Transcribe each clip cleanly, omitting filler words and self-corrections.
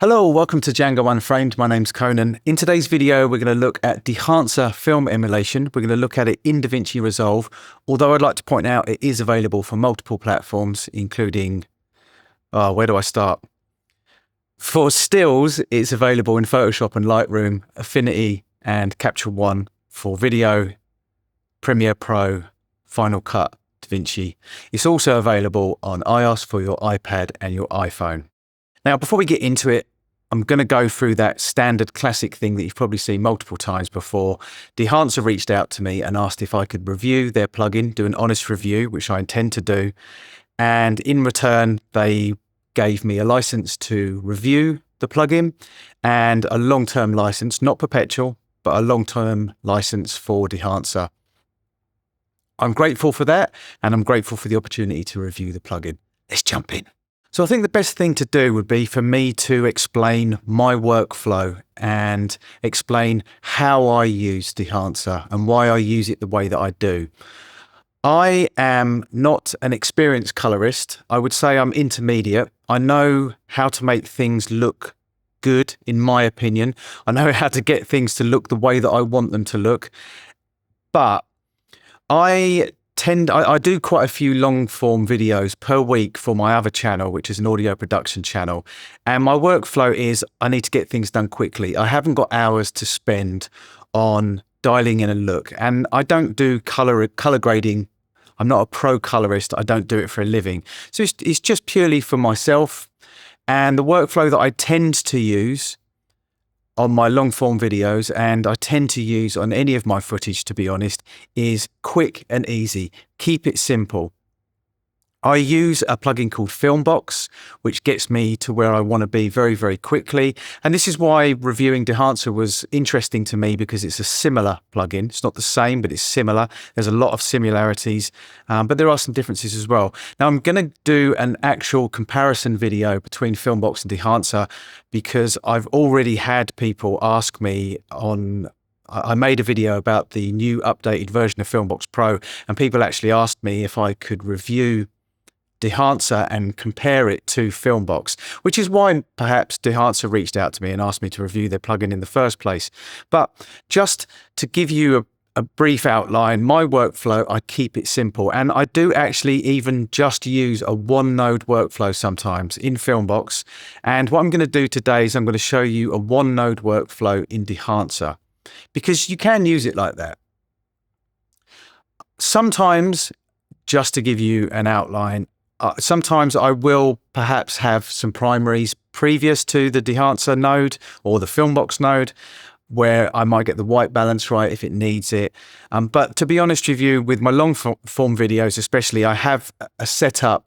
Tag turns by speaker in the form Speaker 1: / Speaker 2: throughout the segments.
Speaker 1: Hello, welcome to Django Unframed. My name's Conan. In today's video, we're going to look at Dehancer film emulation. We're going to look at it in DaVinci Resolve, although I'd like to point out it is available for multiple platforms, including, where do I start? For stills, it's available in Photoshop and Lightroom, Affinity and Capture One. For video, Premiere Pro, Final Cut, DaVinci. It's also available on iOS for your iPad and your iPhone. Now, before we get into it, I'm going to go through that standard classic thing that you've probably seen multiple times before. Dehancer reached out to me and asked if I could review their plugin, do an honest review, which I intend to do. And in return, they gave me a license to review the plugin and a long-term license, not perpetual, but a long-term license for Dehancer. I'm grateful for that, and I'm grateful for the opportunity to review the plugin. Let's jump in. So I think the best thing to do would be for me to explain my workflow and explain how I use Dehancer and why I use it the way that I do. I am not an experienced colorist. I would say I'm intermediate. I know how to make things look good, in my opinion. I know how to get things to look the way that I want them to look. But I do quite a few long form videos per week for my other channel, which is an audio production channel. And my workflow is I need to get things done quickly. I haven't got hours to spend on dialing in a look. And I don't do color grading. I'm not a pro colorist. I don't do it for a living. So it's just purely for myself. And the workflow that I tend to use on my long form videos, and I tend to use on any of my footage, to be honest, is quick and easy. Keep it simple. I use a plugin called Filmbox, which gets me to where I want to be very, very quickly. And this is why reviewing Dehancer was interesting to me, because it's a similar plugin. It's not the same, but it's similar. There's a lot of similarities, but there are some differences as well. Now, I'm going to do an actual comparison video between Filmbox and Dehancer, because I've already had people ask me I made a video about the new updated version of Filmbox Pro, and people actually asked me if I could review Dehancer and compare it to Filmbox, which is why perhaps Dehancer reached out to me and asked me to review their plugin in the first place. But just to give you a brief outline, my workflow, I keep it simple. And I do actually even just use a one node workflow sometimes in Filmbox. And what I'm going to do today is I'm going to show you a one node workflow in Dehancer, because you can use it like that. Sometimes, just to give you an outline, sometimes I will perhaps have some primaries previous to the Dehancer node or the Filmbox node, where I might get the white balance right if it needs it. But to be honest with you, with my long form videos especially, I have a setup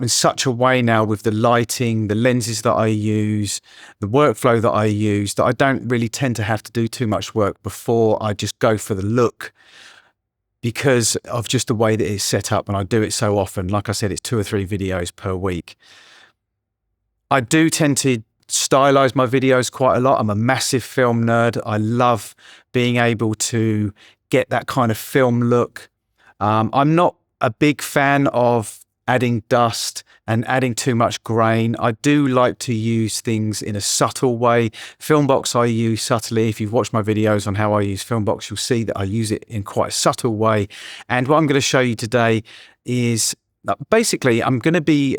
Speaker 1: in such a way now with the lighting, the lenses that I use, the workflow that I use, that I don't really tend to have to do too much work before I just go for the look, because of just the way that it's set up, and I do it so often. Like I said, it's 2 or 3 videos per week. I do tend to stylize my videos quite a lot. I'm a massive film nerd. I love being able to get that kind of film look. I'm not a big fan of adding dust and adding too much grain. I do like to use things in a subtle way. Filmbox I use subtly. If you've watched my videos on how I use Filmbox, you'll see that I use it in quite a subtle way. And what I'm going to show you today is basically I'm going to be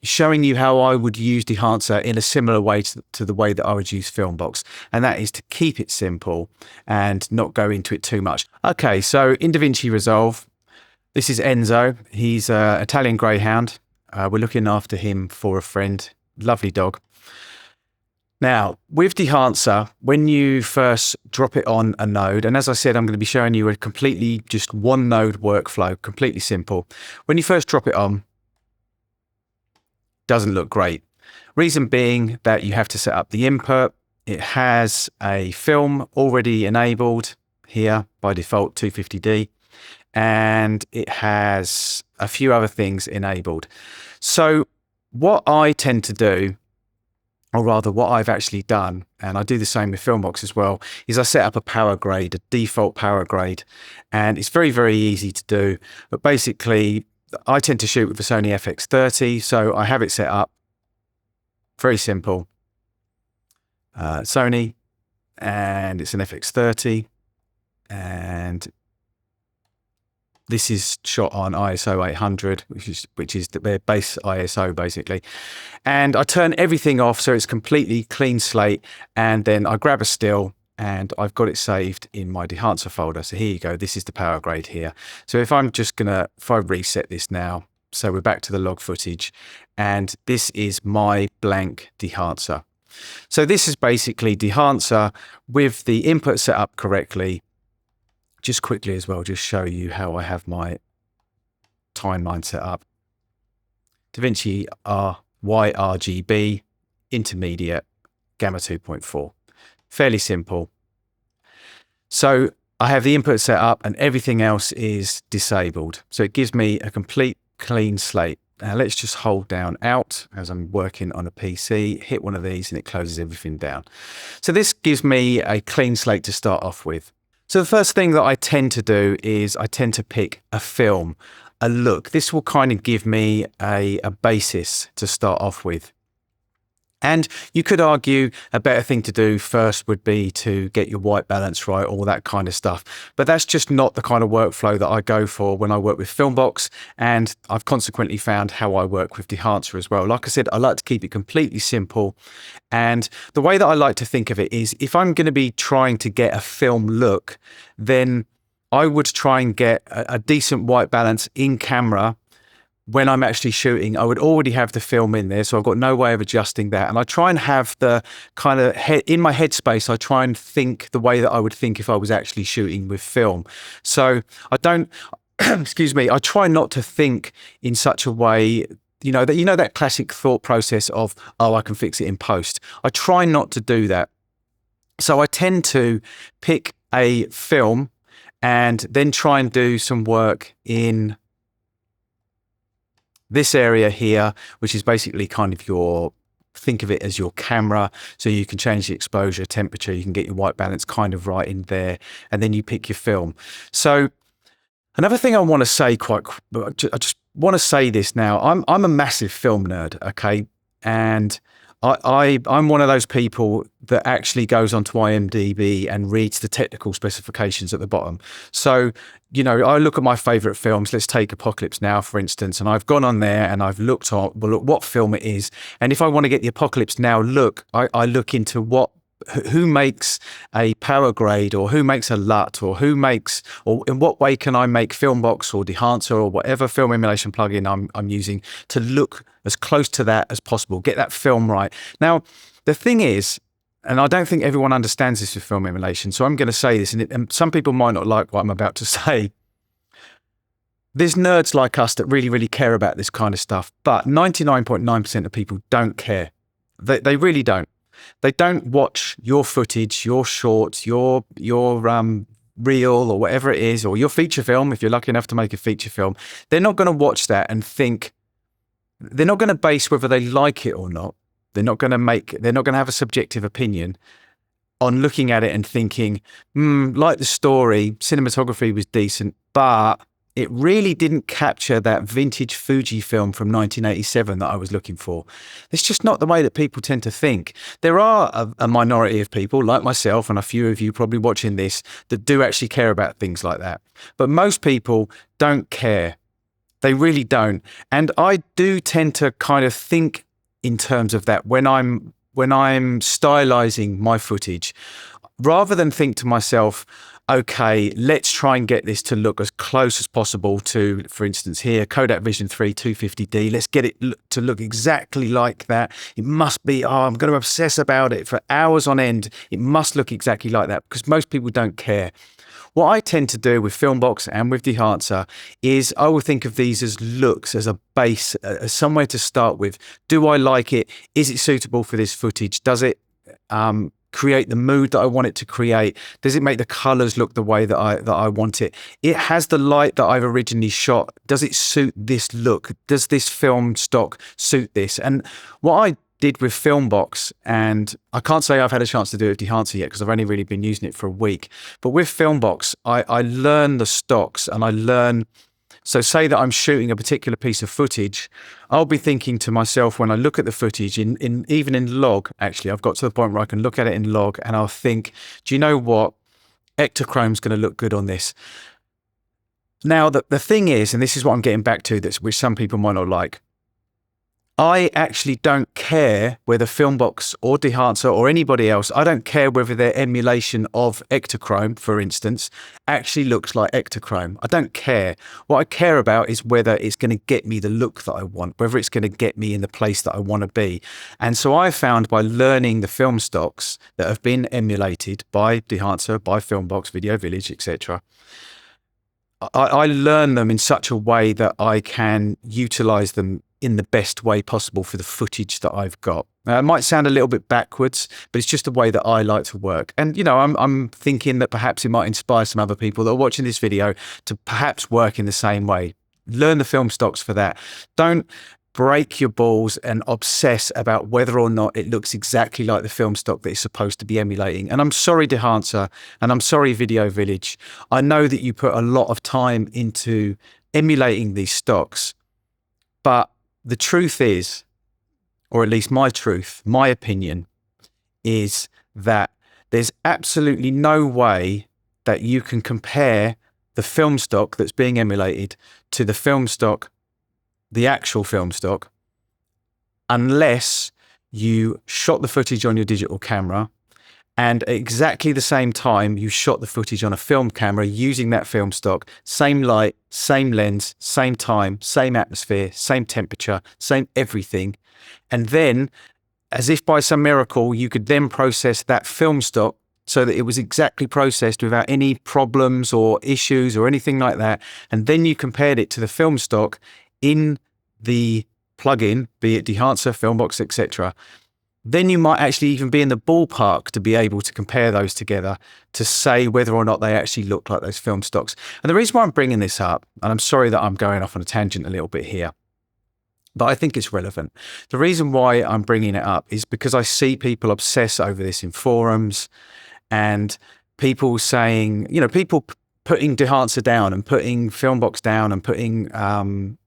Speaker 1: showing you how I would use Dehancer in a similar way to the way that I would use Filmbox. And that is to keep it simple and not go into it too much. Okay, so in DaVinci Resolve, this is Enzo. He's an Italian greyhound. We're looking after him for a friend. Lovely dog. Now, with Dehancer, when you first drop it on a node, and as I said, I'm going to be showing you a completely just one node workflow, completely simple. When you first drop it on, doesn't look great. Reason being that you have to set up the input. It has a film already enabled here by default, 250D. And it has a few other things enabled. So what I tend to do, or rather what I've actually done, and I do the same with Filmbox as well, is I set up a power grade, a default power grade, and it's very, very easy to do. But basically, I tend to shoot with the Sony FX30, so I have it set up Very simple. Sony, and it's an FX30, and this is shot on ISO 800, which is their base ISO basically. And I turn everything off so it's completely clean slate, and then I grab a still and I've got it saved in my Dehancer folder. So here you go, this is the power grade here. So if I reset this now, so we're back to the log footage, and this is my blank Dehancer. So this is basically Dehancer with the input set up correctly. Just quickly as well, just show you how I have my timeline set up. DaVinci YRGB, intermediate, gamma 2.4. Fairly simple. So I have the input set up and everything else is disabled. So it gives me a complete clean slate. Now let's just hold down Alt as I'm working on a PC, hit one of these and it closes everything down. So this gives me a clean slate to start off with. So the first thing that I tend to do is I tend to pick a film, a look. This will kind of give me a basis to start off with. And you could argue a better thing to do first would be to get your white balance right, all that kind of stuff. But that's just not the kind of workflow that I go for when I work with Filmbox, and I've consequently found how I work with Dehancer as well. Like I said, I like to keep it completely simple. And the way that I like to think of it is if I'm going to be trying to get a film look, then I would try and get a decent white balance in camera. When I'm actually shooting, I would already have the film in there, so I've got no way of adjusting that. And I try and have the kind of in my headspace, I try and think the way that I would think if I was actually shooting with film. So I don't, excuse me, I try not to think in such a way, that classic thought process of, oh, I can fix it in post. I try not to do that. So I tend to pick a film and then try and do some work in this area here, which is basically kind of think of it as your camera. So you can change the exposure, temperature, you can get your white balance kind of right in there, and then you pick your film. So another thing I want to say I just want to say this now. I'm a massive film nerd, okay? And I'm one of those people that actually goes onto IMDb and reads the technical specifications at the bottom. So, I look at my favorite films. Let's take Apocalypse Now, for instance, and I've gone on there and I've looked at what film it is. And if I want to get the Apocalypse Now look, I look into who makes a power grade, or who makes a LUT, or or in what way can I make Filmbox or Dehancer or whatever film emulation plugin I'm using to look as close to that as possible, get that film right. Now, the thing is, and I don't think everyone understands this with film emulation, so I'm going to say this, and some people might not like what I'm about to say. There's nerds like us that really, really care about this kind of stuff, but 99.9% of people don't care. They really don't. They don't watch your footage, your shorts, your reel or whatever it is, or your feature film, if you're lucky enough to make a feature film. They're not going to watch that and think, they're not going to base whether they like it or not. They're not going to have a subjective opinion on looking at it and thinking, like the story, cinematography was decent, but it really didn't capture that vintage Fuji film from 1987 that I was looking for. It's just not the way that people tend to think. There are a minority of people like myself and a few of you probably watching this that do actually care about things like that. But most people don't care. They really don't. And I do tend to kind of think in terms of that when I'm stylizing my footage, rather than think to myself, okay, let's try and get this to look as close as possible to, for instance here, Kodak Vision 3 250D. Let's get it to look exactly like that. It must be, I'm going to obsess about it for hours on end. It must look exactly like that, because most people don't care. What I tend to do with Filmbox and with Dehancer is I will think of these as looks, as a base, as somewhere to start with. Do I like it? Is it suitable for this footage? Does it create the mood that I want it to create? Does it make the colors look the way that I want it? It has the light that I've originally shot. Does it suit this look? Does this film stock suit this? And what I did with Filmbox, and I can't say I've had a chance to do it with Dehancer yet because I've only really been using it for a week, but with Filmbox, I learn the stocks and I learn So say that I'm shooting a particular piece of footage, I'll be thinking to myself when I look at the footage, even in log, actually, I've got to the point where I can look at it in log and I'll think, do you know what? Ektachrome's going to look good on this. Now, the thing is, and this is what I'm getting back to, which some people might not like, I actually don't care whether Filmbox or Dehancer or anybody else, I don't care whether their emulation of Ektachrome, for instance, actually looks like Ektachrome. I don't care. What I care about is whether it's going to get me the look that I want, whether it's going to get me in the place that I want to be. And so I found by learning the film stocks that have been emulated by Dehancer, by Filmbox, Video Village, etc., I learn them in such a way that I can utilize them in the best way possible for the footage that I've got. Now, it might sound a little bit backwards, but it's just the way that I like to work. And, you know, I'm thinking that perhaps it might inspire some other people that are watching this video to perhaps work in the same way. Learn the film stocks for that. Don't break your balls and obsess about whether or not it looks exactly like the film stock that it's supposed to be emulating. And I'm sorry, Dehancer, and I'm sorry, Video Village. I know that you put a lot of time into emulating these stocks, but the truth is, or at least my truth, my opinion, is that there's absolutely no way that you can compare the film stock that's being emulated to the film stock, the actual film stock, unless you shot the footage on your digital camera and at exactly the same time you shot the footage on a film camera using that film stock, same light, same lens, same time, same atmosphere, same temperature, same everything. And then, as if by some miracle, you could then process that film stock so that it was exactly processed without any problems or issues or anything like that. And then you compared it to the film stock in the plugin, be it Dehancer, Filmbox, etc., then you might actually even be in the ballpark to be able to compare those together to say whether or not they actually look like those film stocks. And the reason why I'm bringing this up, and I'm sorry that I'm going off on a tangent a little bit here, but I think it's relevant. The reason why I'm bringing it up is because I see people obsess over this in forums and people saying, you know, people putting Dehancer down and putting Filmbox down and putting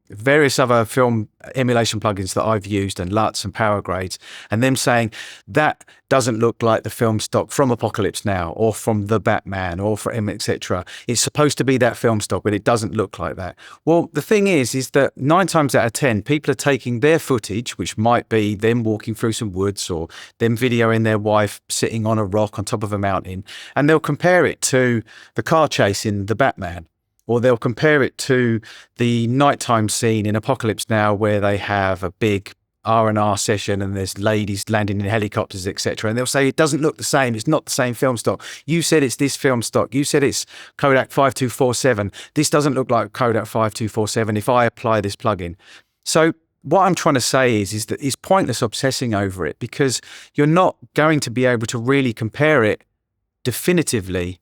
Speaker 1: various other film emulation plugins that I've used and LUTs and power grades, and them saying that doesn't look like the film stock from Apocalypse Now or from The Batman or from etc. It's supposed to be that film stock, but it doesn't look like that. Well, the thing is that 9 times out of 10, people are taking their footage, which might be them walking through some woods or them videoing their wife sitting on a rock on top of a mountain, and they'll compare it to the car chase in The Batman. Or they'll compare it to the nighttime scene in Apocalypse Now where they have a big R&R session and there's ladies landing in helicopters, etc. And they'll say, it doesn't look the same. It's not the same film stock. You said it's this film stock. You said it's Kodak 5247. This doesn't look like Kodak 5247 if I apply this plugin. So what I'm trying to say is that it's pointless obsessing over it because you're not going to be able to really compare it definitively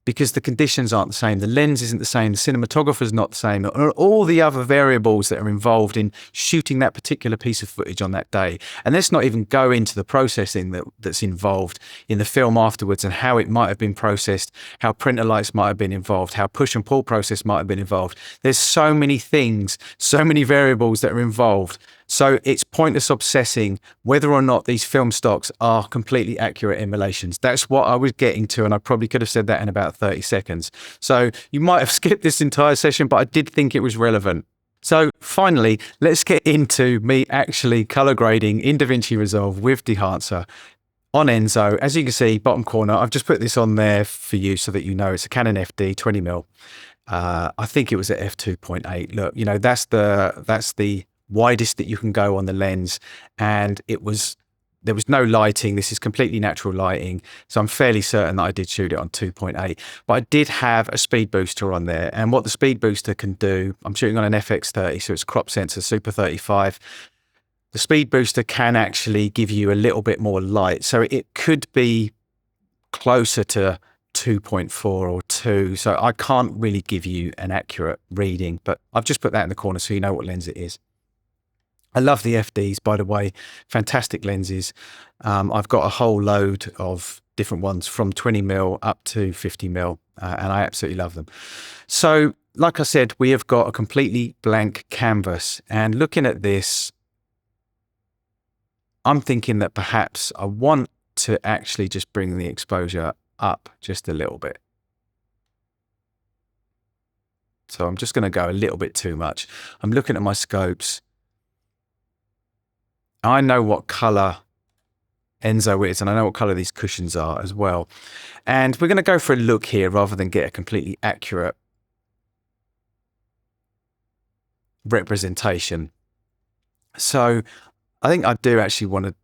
Speaker 1: because the conditions aren't the same, the lens isn't the same, the cinematographer's not the same, or all the other variables that are involved in shooting that particular piece of footage on that day. And let's not even go into the processing that's involved in the film afterwards and how it might have been processed, how printer lights might have been involved, how push and pull process might have been involved. There's so many things, so many variables that are involved. So it's pointless obsessing whether or not these film stocks are completely accurate emulations. That's what I was getting to, and I probably could have said that in about 30 seconds. So you might have skipped this entire session, but I did think it was relevant. So finally, let's get into me actually color grading in DaVinci Resolve with Dehancer on Enzo. As you can see, bottom corner, I've just put this on there for you so that you know it's a Canon FD 20mm. I think it was at f2.8. Look, you know, that's the widest that you can go on the lens, and there was no lighting. This is completely natural lighting, so I'm fairly certain that I did shoot it on 2.8, but I did have a speed booster on there, and what the speed booster can do, I'm shooting on an FX30, so it's a crop sensor Super 35. The speed booster can actually give you a little bit more light, so it could be closer to 2.4 or 2, so I can't really give you an accurate reading, but I've just put that in the corner so you know what lens it is. I love the FDs, by the way, fantastic lenses. I've got a whole load of different ones from 20mm up to 50mm, and I absolutely love them. So like I said, we have got a completely blank canvas, and looking at this, I'm thinking that perhaps I want to actually just bring the exposure up just a little bit. So I'm just going to go a little bit too much. I'm looking at my scopes. I know what color Enzo is, and I know what color these cushions are as well. And we're going to go for a look here rather than get a completely accurate representation. So I think I do actually want to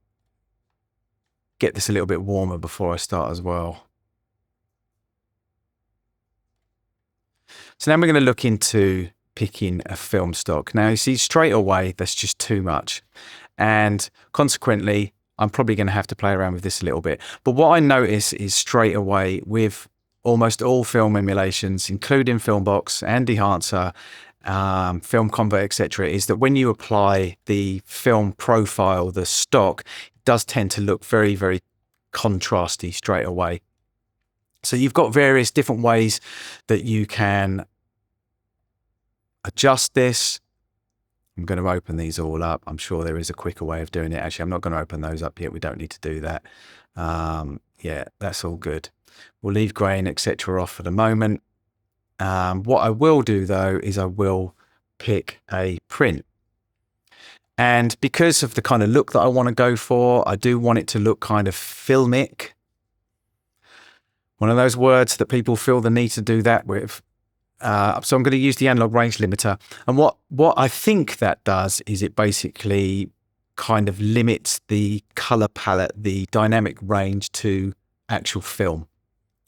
Speaker 1: get this a little bit warmer before I start as well. So now we're going to look into picking a film stock. Now you see straight away that's just too much, and consequently I'm probably going to have to play around with this a little bit. But what I notice is straight away with almost all film emulations, including Filmbox and Dehancer, Film Convert, etc., is that when you apply the film profile, the stock, it does tend to look very, very contrasty straight away. So you've got various different ways that you can adjust this. I'm going to open these all up. I'm sure there is a quicker way of doing it. Actually, I'm not going to open those up yet. We don't need to do that. Yeah, that's all good. We'll leave grain, etc. off for the moment. What I will do, though, is I will pick a print. And because of the kind of look that I want to go for, I do want it to look kind of filmic. One of those words that people feel the need to do that with. So I'm going to use the analog range limiter. And what I think that does is it basically kind of limits the color palette, the dynamic range to actual film.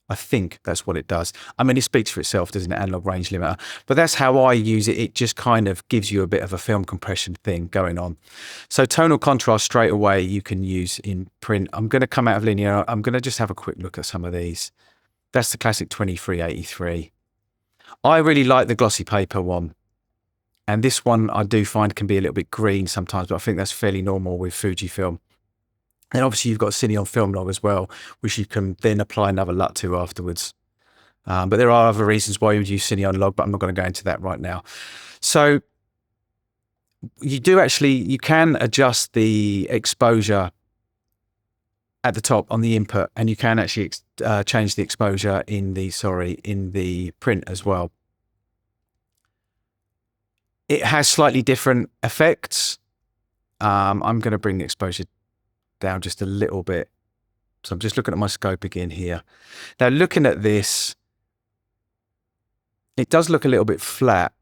Speaker 1: I think that's what it does. I mean, it speaks for itself, doesn't it, analog range limiter? But that's how I use it. It just kind of gives you a bit of a film compression thing going on. So tonal contrast straight away you can use in print. I'm going to come out of linear. I'm going to just have a quick look at some of these. That's the classic 2383. I really like the glossy paper one. And this one I do find can be a little bit green sometimes, but I think that's fairly normal with Fujifilm. And obviously you've got Cine on Film Log as well, which you can then apply another LUT to afterwards. But there are other reasons why you would use Cine on Log, but I'm not going to go into that right now. So you can adjust the exposure at the top on the input, and you can actually change the exposure in the print as well. It has slightly different effects. I'm going to bring the exposure down just a little bit. So I'm just looking at my scope again here. Now looking at this, it does look a little bit flat.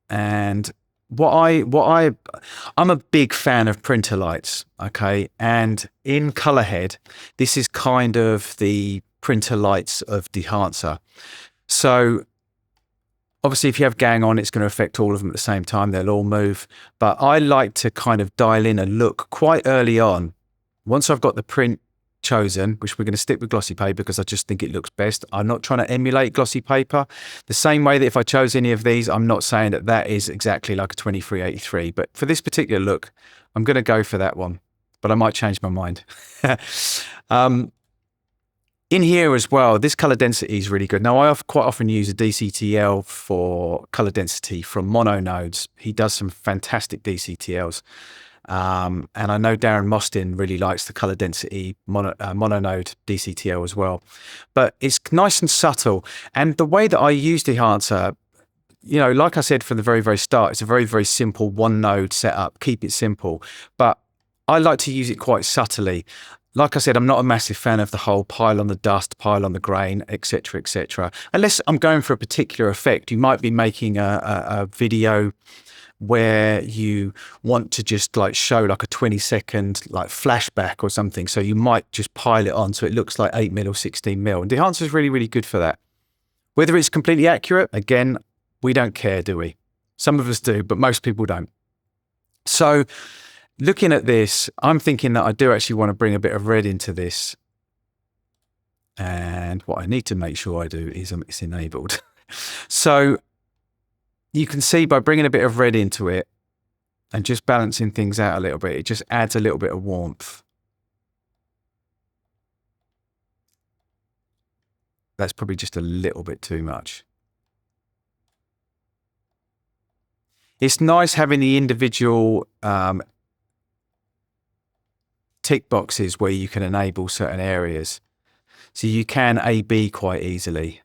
Speaker 1: And I'm a big fan of printer lights, okay? And in Colorhead, this is kind of the printer lights of Dehancer. So obviously if you have gang on, it's going to affect all of them at the same time. They'll all move. But I like to kind of dial in a look quite early on. Once I've got the print chosen, which we're going to stick with glossy paper because I just think it looks best. I'm not trying to emulate glossy paper. The same way that if I chose any of these, I'm not saying that that is exactly like a 2383. But for this particular look, I'm going to go for that one. But I might change my mind. In here as well, this color density is really good. Now, I quite often use a DCTL for color density from Mono Nodes. He does some fantastic DCTLs. And I know Darren Mostyn really likes the color density mononode DCTL as well. But it's nice and subtle. And the way that I use Dehancer, you know, like I said from the very, very start, it's a very, very simple one node setup. Keep it simple. But I like to use it quite subtly. Like I said, I'm not a massive fan of the whole pile on the dust, pile on the grain, etc., etc. Unless I'm going for a particular effect. You might be making a video where you want to just like show like a 20-second like flashback or something. So you might just pile it on so it looks like 8mm or 16mm. And Dehancer is really, really good for that. Whether it's completely accurate, again, we don't care, do we? Some of us do, but most people don't. So looking at this, I'm thinking that I do actually want to bring a bit of red into this. And what I need to make sure I do is it's enabled. So you can see by bringing a bit of red into it and just balancing things out a little bit, it just adds a little bit of warmth. That's probably just a little bit too much. It's nice having the individual tick boxes where you can enable certain areas. So you can A/B quite easily.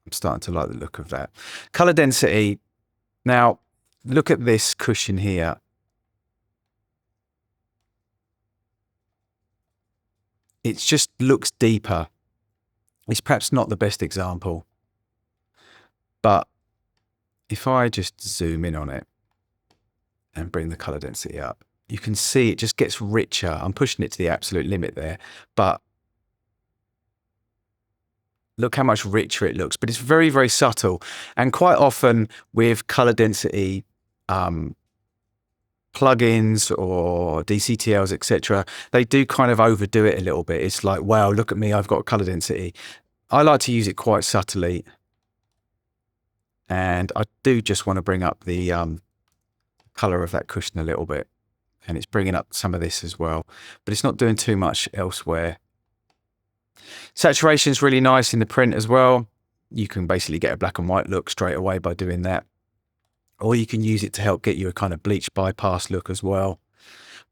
Speaker 1: I'm starting to like the look of that. Color density. Now, look at this cushion here. It just looks deeper. It's perhaps not the best example, but if I just zoom in on it and bring the color density up, you can see it just gets richer. I'm pushing it to the absolute limit there, but look how much richer it looks. But it's very, very subtle. And quite often with color density plugins or DCTLs, etc., they do kind of overdo it a little bit. It's like, wow, look at me, I've got color density. I like to use it quite subtly. And I do just want to bring up the color of that cushion a little bit. And it's bringing up some of this as well, but it's not doing too much elsewhere. Saturation is really nice in the print as well. You can basically get a black and white look straight away by doing that. Or you can use it to help get you a kind of bleach bypass look as well.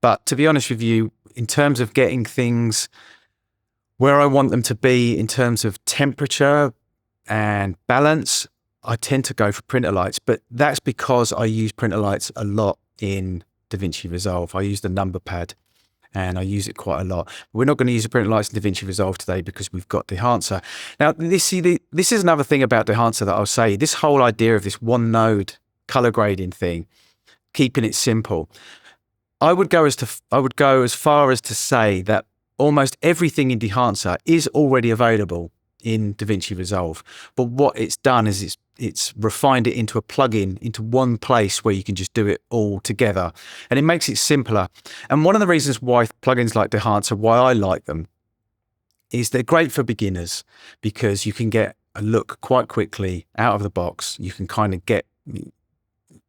Speaker 1: But to be honest with you, in terms of getting things where I want them to be in terms of temperature and balance, I tend to go for printer lights, but that's because I use printer lights a lot in DaVinci Resolve. I use the number pad and I use it quite a lot. We're not going to use the printer lights in DaVinci Resolve today because we've got Dehancer. Now, this is another thing about Dehancer that I'll say. This whole idea of this one node color grading thing, keeping it simple. I would go as far as to say that almost everything in Dehancer is already available in DaVinci Resolve. But what it's done is it's refined it into a plugin, into one place where you can just do it all together. And it makes it simpler. And one of the reasons why plugins like Dehancer, why I like them, is they're great for beginners because you can get a look quite quickly out of the box. You can kind of get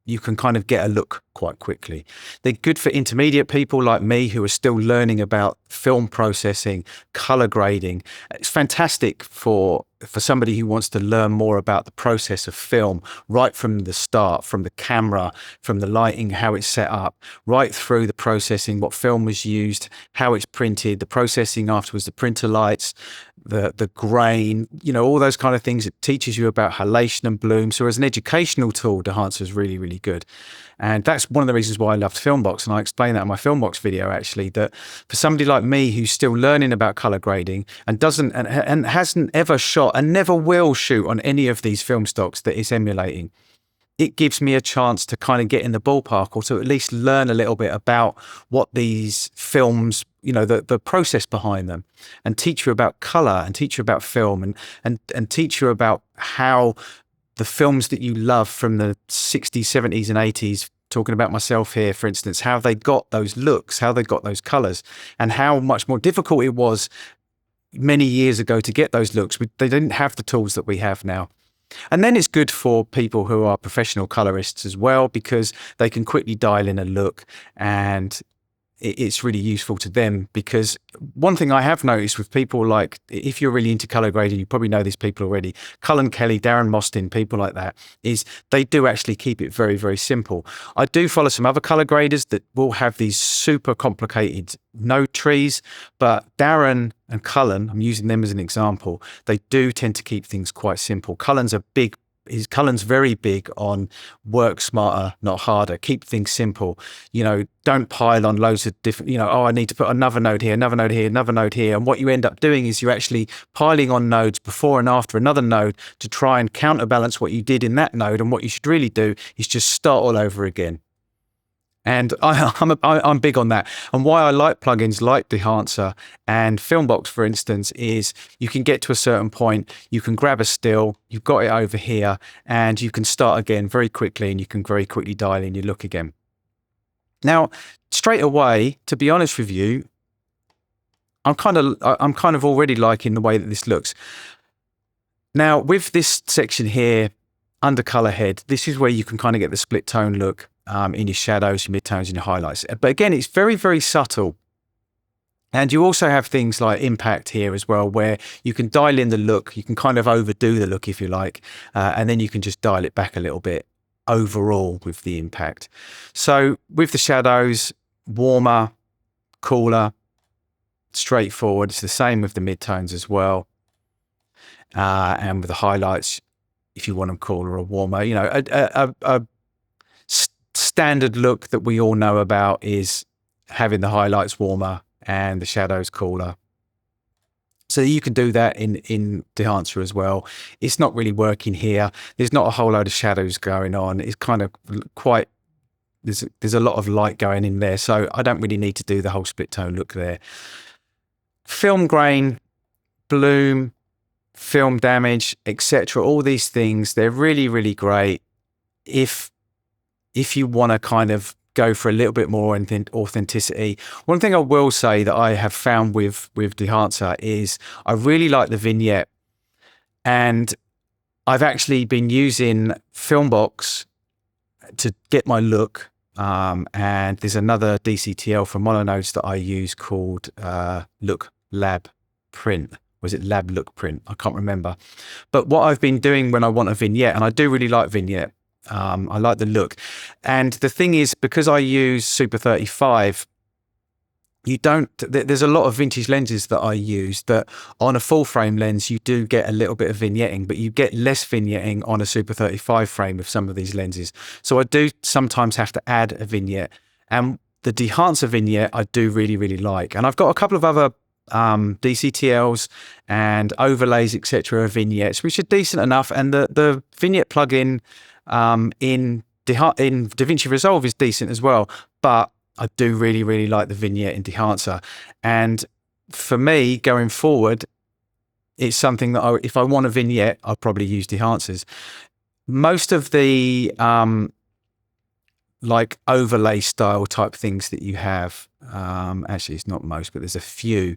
Speaker 1: a look quite quickly. They're good for intermediate people like me who are still learning about film processing, color grading. It's fantastic for somebody who wants to learn more about the process of film right from the start, from the camera, from the lighting, how it's set up, right through the processing, what film was used, how it's printed, the processing afterwards, the printer lights, the grain, all those kind of things. It teaches you about halation and bloom. So as an educational tool, Dehancer is really, really good. And that's one of the reasons why I loved Filmbox. And I explained that in my Filmbox video, actually, that for somebody like me who's still learning about color grading and hasn't ever shot and never will shoot on any of these film stocks that it's emulating, it gives me a chance to kind of get in the ballpark or to at least learn a little bit about what these films, the process behind them, and teach you about color and teach you about film and teach you about how the films that you love from the 60s, 70s and 80s, talking about myself here, for instance, how they got those looks, how they got those colors, and how much more difficult it was many years ago to get those looks. They didn't have the tools that we have now. And then it's good for people who are professional colorists as well, because they can quickly dial in a look, and it's really useful to them. Because one thing I have noticed with people, like if you're really into color grading, you probably know these people already, Cullen Kelly, Darren Mostyn, people like that, is they do actually keep it very, very simple. I do follow some other color graders that will have these super complicated node trees, but Darren and Cullen, I'm using them as an example, they do tend to keep things quite simple. Cullen's very big on work smarter, not harder. Keep things simple. Don't pile on loads of different, I need to put another node here, another node here, another node here. And what you end up doing is you're actually piling on nodes before and after another node to try and counterbalance what you did in that node. And what you should really do is just start all over again. And I'm big on that. And why I like plugins like Dehancer and Filmbox, for instance, is you can get to a certain point, you can grab a still, you've got it over here, and you can start again very quickly, and you can very quickly dial in your look again. Now, straight away, to be honest with you, I'm kind of already liking the way that this looks. Now, with this section here, under color head, this is where you can kind of get the split tone look in your shadows, your midtones, and your highlights. But again, it's very, very subtle. And you also have things like impact here as well, where you can dial in the look. You can kind of overdo the look if you like, and then you can just dial it back a little bit overall with the impact. So with the shadows, warmer, cooler, straightforward. It's the same with the midtones as well. And with the highlights, if you want them cooler or warmer, you know, a standard look that we all know about is having the highlights warmer and the shadows cooler. So you can do that in Dehancer as well. It's not really working here. There's not a whole load of shadows going on. It's kind of quite, there's a lot of light going in there. So I don't really need to do the whole split tone look there. Film grain, bloom, film damage, etc. All these things, they're really, really great if you want to kind of go for a little bit more authenticity. One thing I will say that I have found with Dehancer is I really like the vignette, and I've actually been using Filmbox to get my look. And there's another DCTL for mononodes that I use called Look Lab Print. Was it Lab Look Print? I can't remember. But what I've been doing when I want a vignette, and I do really like vignette, I like the look. And the thing is, because I use Super 35, there's a lot of vintage lenses that I use that on a full frame lens, you do get a little bit of vignetting, but you get less vignetting on a Super 35 frame with some of these lenses. So I do sometimes have to add a vignette. And the Dehancer vignette, I do really, really like. And I've got a couple of other DCTLs and overlays, etc. vignettes, which are decent enough. And the vignette plugin in DaVinci Resolve is decent as well. But I do really, really like the vignette in Dehancer. And for me, going forward, it's something that if I want a vignette, I'll probably use Dehancers. Most of the like overlay style type things that you have, actually it's not most, but there's a few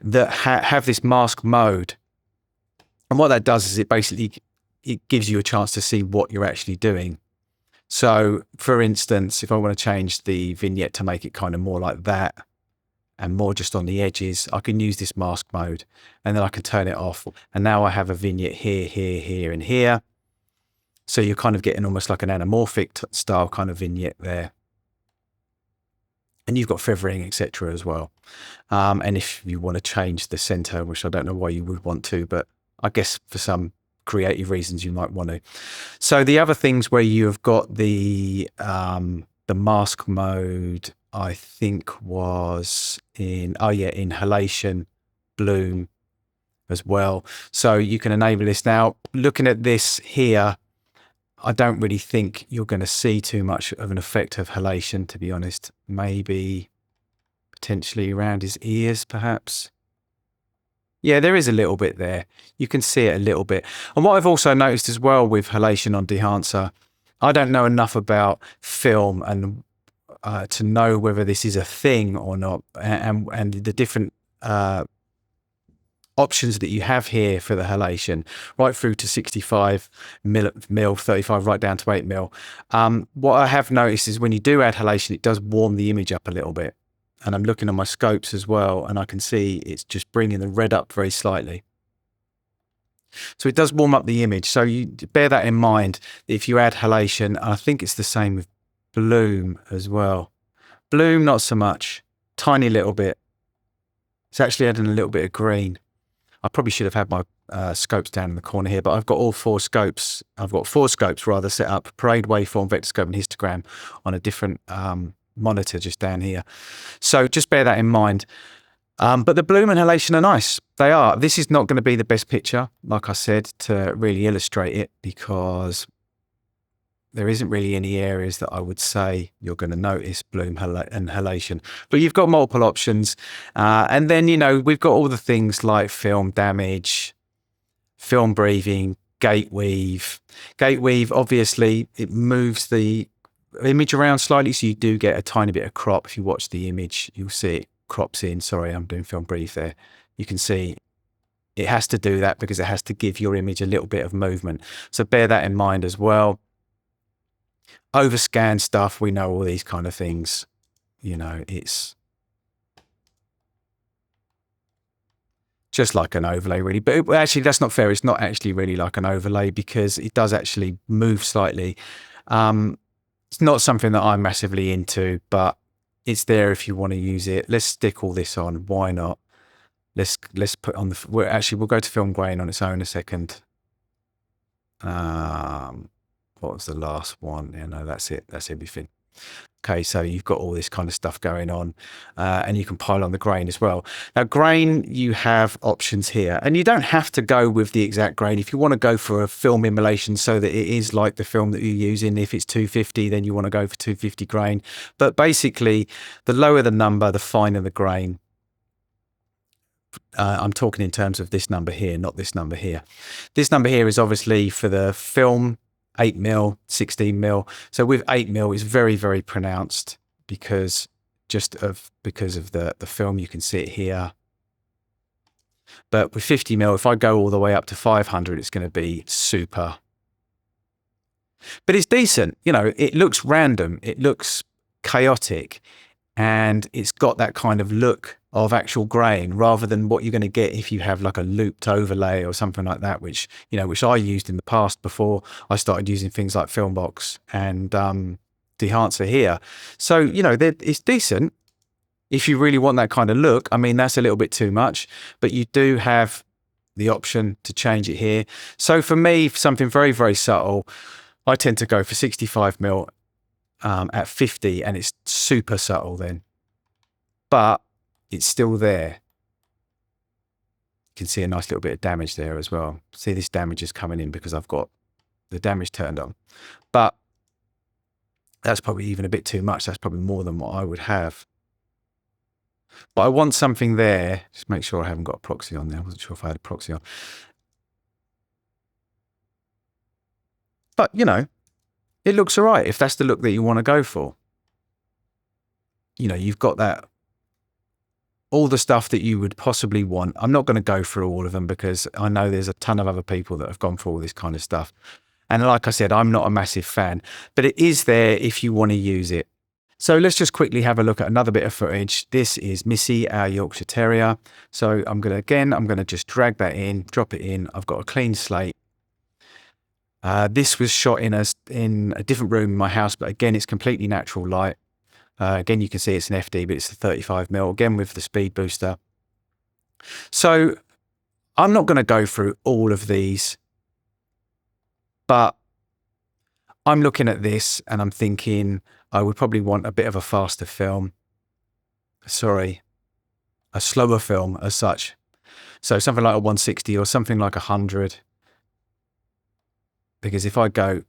Speaker 1: that have this mask mode. And what that does is it gives you a chance to see what you're actually doing. So for instance, if I want to change the vignette to make it kind of more like that and more just on the edges, I can use this mask mode, and then I can turn it off. And now I have a vignette here, here, here, and here. So you're kind of getting almost like an anamorphic style kind of vignette there. And you've got feathering, etc. as well. And if you want to change the center, which I don't know why you would want to, but I guess for some creative reasons you might want to. So the other things where you've got the mask mode, I think was in Halation, bloom as well. So you can enable this. Now, looking at this here, I don't really think you're going to see too much of an effect of halation, to be honest. Maybe potentially around his ears, perhaps. Yeah, there is a little bit there. You can see it a little bit. And what I've also noticed as well with halation on Dehancer, I don't know enough about film and to know whether this is a thing or not, and the different options that you have here for the halation, right through to 65 mil, 35 right down to 8 mil. What I have noticed is when you do add halation, it does warm the image up a little bit. And I'm looking on my scopes as well, and I can see it's just bringing the red up very slightly. So it does warm up the image. So you bear that in mind. If you add halation, I think it's the same with bloom as well. Bloom, not so much, tiny little bit. It's actually adding a little bit of green. I probably should have had my scopes down in the corner here, but I've got all four scopes. I've got four scopes rather set up: parade, waveform, vector scope, and histogram on a different monitor just down here. So just bear that in mind. But the bloom and halation are nice. They are. This is not going to be the best picture, like I said, to really illustrate it, because there isn't really any areas that I would say you're going to notice bloom and halation. But you've got multiple options. And then, you know, we've got all the things like film damage, film breathing, gate weave. Gate weave, obviously, it moves the image around slightly, so you do get a tiny bit of crop. If you watch the image, you'll see it crops in. Sorry, I'm doing film breathe there. You can see it has to do that because it has to give your image a little bit of movement. So bear that in mind as well. Overscan stuff, we know all these kind of things. You know, it's just like an overlay really. But actually that's not fair. It's not actually really like an overlay because it does actually move slightly. It's not something that I'm massively into, but it's there if you want to use it. Let's stick all this on. Why not? Let's put on the, we'll go to film grain on its own a second. What was the last one? Yeah, no, that's it. That's everything. Okay, so you've got all this kind of stuff going on, and you can pile on the grain as well. Now, grain, you have options here, and you don't have to go with the exact grain. If you want to go for a film emulation so that it is like the film that you're using, if it's 250, then you want to go for 250 grain. But basically, the lower the number, the finer the grain. I'm talking in terms of this number here, not this number here. This number here is obviously for the film 8mm, 16mm. So with 8mm, it's very, very pronounced because of the film. You can see it here. But with 50mm, if I go all the way up to 500, it's going to be super. But it's decent. You know, it looks random. It looks chaotic. And it's got that kind of look of actual grain rather than what you're going to get if you have like a looped overlay or something like that, which I used in the past before I started using things like Filmbox and Dehancer here. So, it's decent if you really want that kind of look. I mean, that's a little bit too much, but you do have the option to change it here. So for me, for something very, very subtle, I tend to go for 65mm at 50, and it's super subtle then, but it's still there. You can see a nice little bit of damage there as well. See, this damage is coming in because I've got the damage turned on, but that's probably even a bit too much. That's probably more than what I would have, but I want something there. Just make sure I haven't got a proxy on there. I wasn't sure if I had a proxy on, but it looks all right if that's the look that you want to go for. You've got that, all the stuff that you would possibly want. I'm not going to go through all of them because I know there's a ton of other people that have gone for all this kind of stuff. And like I said, I'm not a massive fan, but it is there if you want to use it. So let's just quickly have a look at another bit of footage. This is Missy, our Yorkshire Terrier. So I'm going to just drag that in, drop it in. I've got a clean slate. This was shot in a different room in my house, but again, it's completely natural light. Again, you can see it's an FD, but it's a 35mm, again with the speed booster. So I'm not going to go through all of these, but I'm looking at this and I'm thinking I would probably want a bit of a faster film. Sorry, a slower film as such. So something like a 160 or something like 100. Because if I go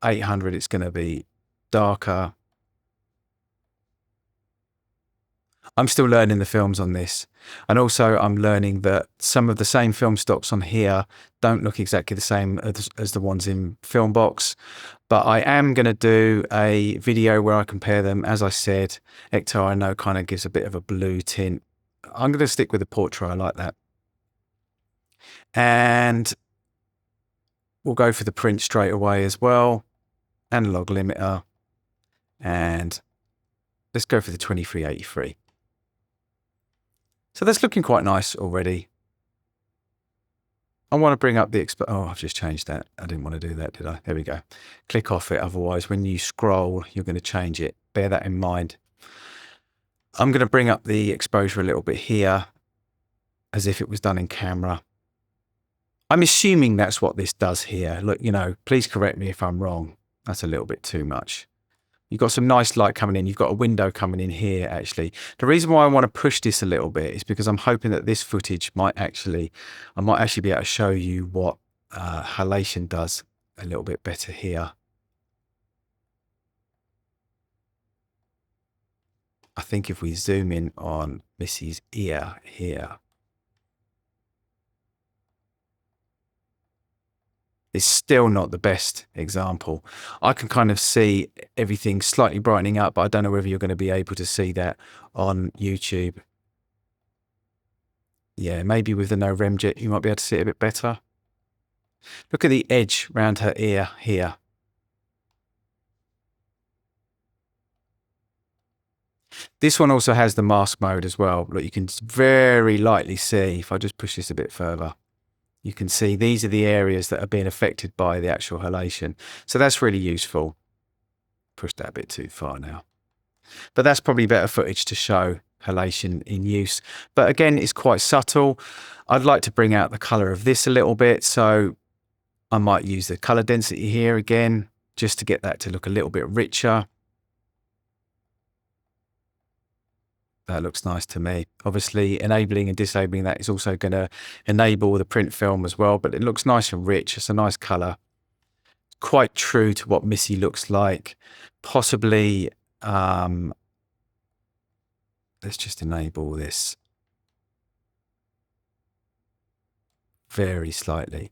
Speaker 1: 800, it's going to be darker. I'm still learning the films on this. And also I'm learning that some of the same film stocks on here don't look exactly the same as the ones in Filmbox. But I am going to do a video where I compare them. As I said, Ecto I know kind of gives a bit of a blue tint. I'm going to stick with the portrait. I like that. And we'll go for the print straight away as well. Analog limiter. And let's go for the 2383. So that's looking quite nice already. I want to bring up the oh, I've just changed that. I didn't want to do that, did I? There we go. Click off it. Otherwise, when you scroll, you're going to change it. Bear that in mind. I'm going to bring up the exposure a little bit here as if it was done in camera. I'm assuming that's what this does here. Look, please correct me if I'm wrong. That's a little bit too much. You've got some nice light coming in. You've got a window coming in here, actually. The reason why I want to push this a little bit is because I'm hoping that this footage I might actually be able to show you what halation does a little bit better here. I think if we zoom in on Missy's ear here, it's still not the best example. I can kind of see everything slightly brightening up, but I don't know whether you're going to be able to see that on YouTube. Yeah, maybe with the no remjet, you might be able to see it a bit better. Look at the edge around her ear here. This one also has the mask mode as well. Look, you can very lightly see, if I just push this a bit further, you can see these are the areas that are being affected by the actual halation. So that's really useful. Push that a bit too far now. But that's probably better footage to show halation in use. But again, it's quite subtle. I'd like to bring out the color of this a little bit. So I might use the color density here again, just to get that to look a little bit richer. That looks nice to me. Obviously, enabling and disabling that is also going to enable the print film as well, but it looks nice and rich. It's a nice color. Quite true to what Missi looks like. Possibly, let's just enable this very slightly.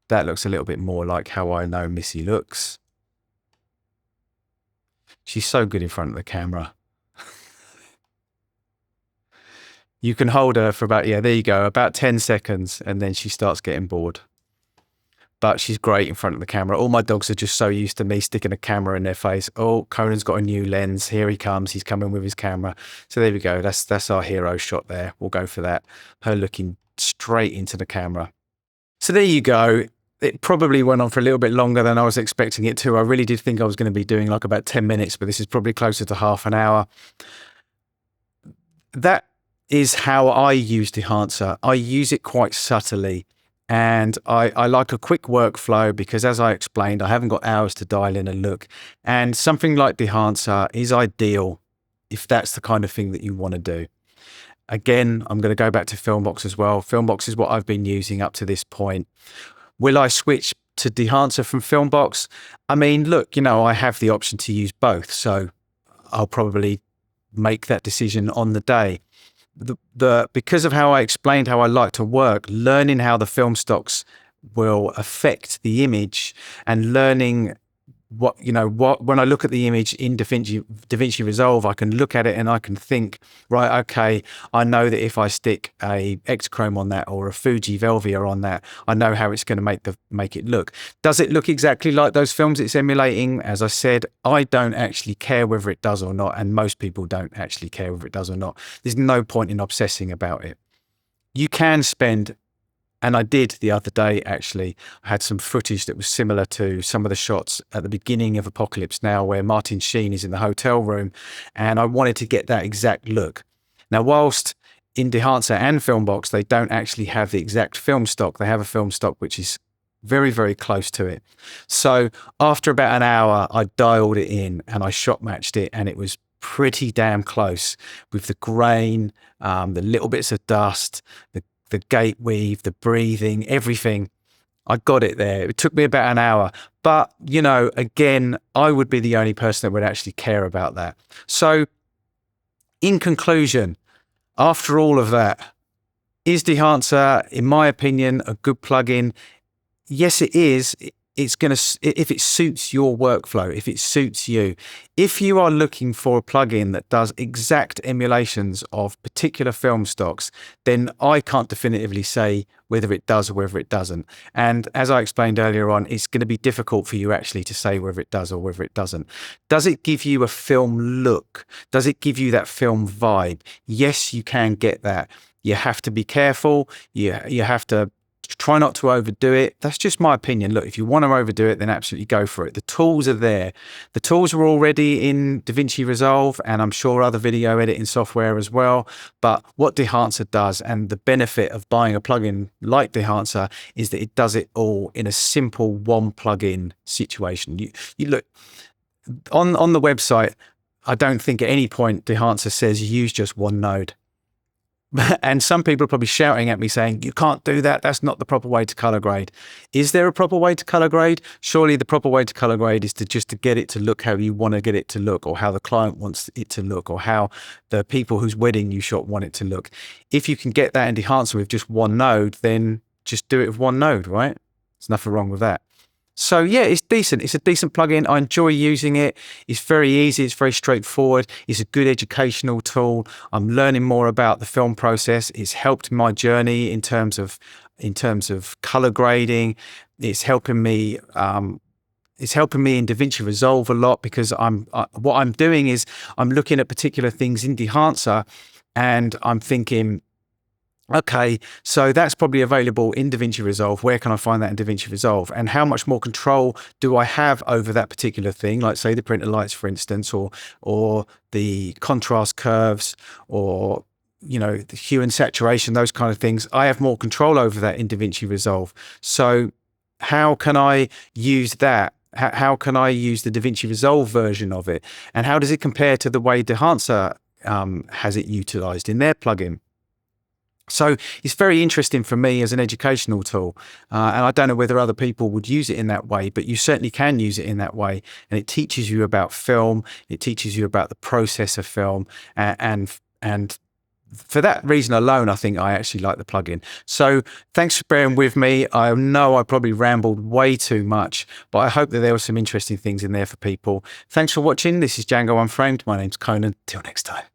Speaker 1: That looks a little bit more like how I know Missi looks. She's so good in front of the camera. You can hold her for about, yeah, there you go, about 10 seconds, and then she starts getting bored. But she's great in front of the camera. All my dogs are just so used to me sticking a camera in their face. Oh, Conan's got a new lens. Here he comes. He's coming with his camera. So there we go. That's our hero shot there. We'll go for that. Her looking straight into the camera. So there you go. It probably went on for a little bit longer than I was expecting it to. I really did think I was going to be doing like about 10 minutes, but this is probably closer to half an hour. That is how I use Dehancer. I use it quite subtly, and I like a quick workflow because, as I explained, I haven't got hours to dial in and look. And something like Dehancer is ideal if that's the kind of thing that you want to do. Again, I'm going to go back to Filmbox as well. Filmbox is what I've been using up to this point. Will I switch to Dehancer from Filmbox? I mean, look, you know, I have the option to use both, so I'll probably make that decision on the day. Because of how I explained how I like to work, learning how the film stocks will affect the image and learning what when I look at the image in DaVinci Resolve, I can look at it and I can think, right, okay, I know that if I stick a Ektachrome on that or a Fuji Velvia on that, I know how it's going to make it look. Does it look exactly like those films it's emulating? As I said, I don't actually care whether it does or not, and most people don't actually care whether it does or not. There's no point in obsessing about it. You can spend, and I did the other day, actually. I had some footage that was similar to some of the shots at the beginning of Apocalypse Now, where Martin Sheen is in the hotel room, and I wanted to get that exact look. Now, whilst in Dehancer and Filmbox, they don't actually have the exact film stock, they have a film stock which is very, very close to it. So after about an hour, I dialed it in and I shot matched it, and it was pretty damn close with the grain, the little bits of dust, the gate weave, the breathing, everything. I got it there. It took me about an hour. But, you know, again, I would be the only person that would actually care about that. So, in conclusion, after all of that, is Dehancer, in my opinion, a good plugin? Yes, it is. It's going to, if it suits your workflow, if it suits you. If you are looking for a plugin that does exact emulations of particular film stocks, then I can't definitively say whether it does or whether it doesn't. And as I explained earlier on, it's going to be difficult for you actually to say whether it does or whether it doesn't. Does it give you a film look? Does it give you that film vibe? Yes, you can get that. You have to be careful. You have to try not to overdo it. That's just my opinion. Look, if you want to overdo it, then absolutely go for it. The tools are there. The tools are already in DaVinci Resolve, and I'm sure other video editing software as well. But what Dehancer does, and the benefit of buying a plugin like Dehancer, is that it does it all in a simple one plugin situation. You look on the website, I don't think at any point Dehancer says use just one node. And some people are probably shouting at me saying, you can't do that. That's not the proper way to color grade. Is there a proper way to color grade? Surely the proper way to color grade is to get it to look how you want to get it to look, or how the client wants it to look, or how the people whose wedding you shot want it to look. If you can get that in Dehancer with just one node, then just do it with one node, right? There's nothing wrong with that. So yeah, it's decent. It's a decent plugin. I enjoy using it. It's very easy. It's very straightforward. It's a good educational tool. I'm learning more about the film process. It's helped my journey in terms of color grading. It's helping me it's helping me in DaVinci Resolve a lot, because what I'm doing is I'm looking at particular things in Dehancer and I'm thinking, okay, so that's probably available in DaVinci Resolve. Where can I find that in DaVinci Resolve? And how much more control do I have over that particular thing? Like, say, the printer lights, for instance, or the contrast curves, or the hue and saturation, those kind of things. I have more control over that in DaVinci Resolve. So how can I use that? How can I use the DaVinci Resolve version of it? And how does it compare to the way Dehancer has it utilized in their plugin? So it's very interesting for me as an educational tool. And I don't know whether other people would use it in that way, but you certainly can use it in that way. And it teaches you about film. It teaches you about the process of film. And for that reason alone, I think I actually like the plugin. So thanks for bearing with me. I know I probably rambled way too much, but I hope that there were some interesting things in there for people. Thanks for watching. This is Django Unframed. My name's Conan. Till next time.